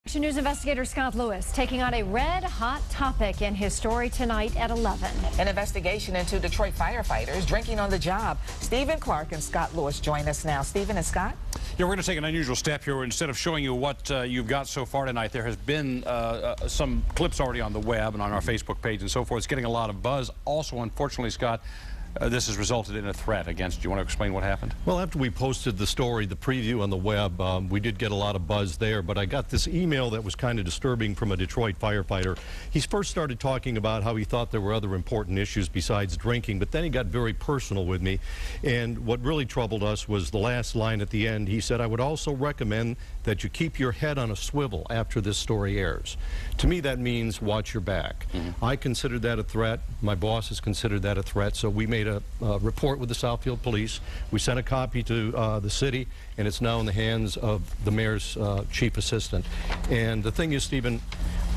Action News investigator Scott Lewis taking on a red-hot topic in his story tonight at 11. An investigation into Detroit firefighters drinking on the job. Stephen Clark and Scott Lewis join us now. Stephen and Scott? Yeah, we're going to take an unusual step here. Instead of showing you what you've got so far tonight, there has been some clips already on the web and on our Facebook page and so forth. It's getting a lot of buzz. Also, unfortunately, Scott, this has resulted in a threat against you. You want to explain what happened? Well, after we posted the story, the preview on the web, we did get a lot of buzz there, but I got this email that was kind of disturbing from a Detroit firefighter. He first started talking about how he thought there were other important issues besides drinking, but then he got very personal with me, and what really troubled us was the last line at the end. He said, "I would also recommend that you keep your head on a swivel after this story airs." To me, that means watch your back. I considered that a threat. My boss has considered that a threat, so we made a report with the Southfield Police. We sent a copy to the city, and it's now in the hands of the mayor's chief assistant. And the thing is, Stephen,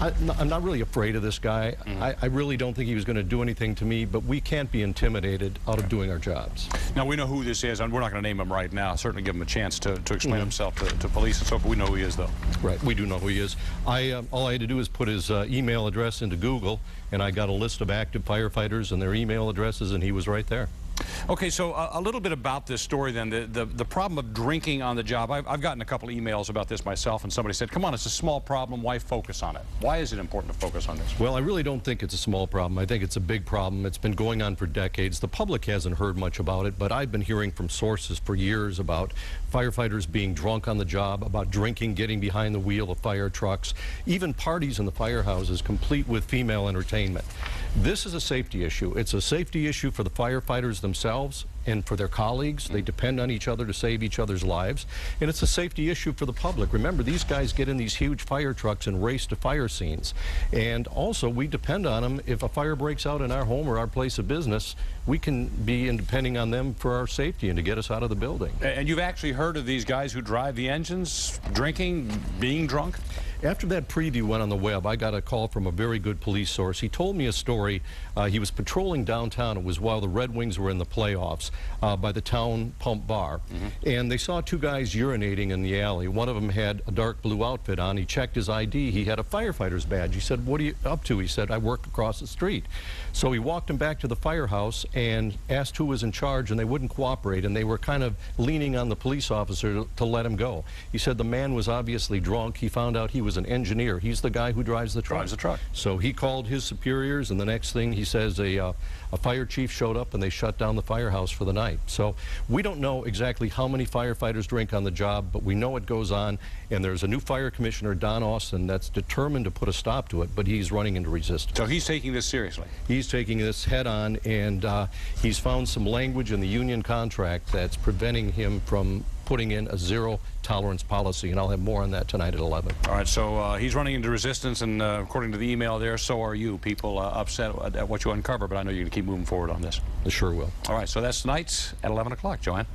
I'm not really afraid of this guy. I really don't think he was going to do anything to me, but we can't be intimidated out of doing our jobs. Now, we know who this is, and we're not going to name him right now. Certainly give him a chance to explain himself to police and so forth. We know who he is, though. Right, we do know who he is. All I had to do is put his email address into Google, and I got a list of active firefighters and their email addresses, and he was right there. Okay, so a little bit about this story then, the problem of drinking on the job. I've gotten a couple of emails about this myself, and somebody said, come on, it's a small problem, why focus on it? Why is it important to focus on this? Well, I really don't think it's a small problem. I think it's a big problem. It's been going on for decades. The public hasn't heard much about it, but I've been hearing from sources for years about firefighters being drunk on the job, about drinking, getting behind the wheel of fire trucks, even parties in the firehouses complete with female entertainment. This is a safety issue. It's a safety issue for the firefighters themselves and for their colleagues. They depend on each other to save each other's lives. And it's a safety issue for the public. Remember, these guys get in these huge fire trucks and race to fire scenes. And also, we depend on them. If a fire breaks out in our home or our place of business, we can be depending on them for our safety and to get us out of the building. And you've actually heard of these guys who drive the engines, drinking, being drunk? After that preview went on the web, I got a call from a very good police source. He told me a story. He was patrolling downtown. It was while the Red Wings were in the playoffs by the town pump bar. And they saw two guys urinating in the alley. One of them had a dark blue outfit on. He checked his ID. He had a firefighter's badge. He said, "What are you up to?" He said, "I work across the street." So he walked him back to the firehouse and asked who was in charge, and they wouldn't cooperate, and they were kind of leaning on the police officer to let him go. He said the man was obviously drunk. He found out he was an engineer. He's the guy who drives the truck. So he called his superiors, and the next thing he says, a fire chief showed up and they shut down the firehouse for the night. So we don't know exactly how many firefighters drink on the job, but we know it goes on, and there's a new fire commissioner, Don Austin, that's determined to put a stop to it, but he's running into resistance. So he's taking this seriously? He's taking this head on, and he's found some language in the union contract that's preventing him from putting in a zero-tolerance policy, and I'll have more on that tonight at 11. All right, so he's running into resistance, and according to the email there, so are you. People upset at what you uncover, but I know you're going to keep moving forward on this. I sure will. All right, so that's tonight at 11 o'clock, Joanne.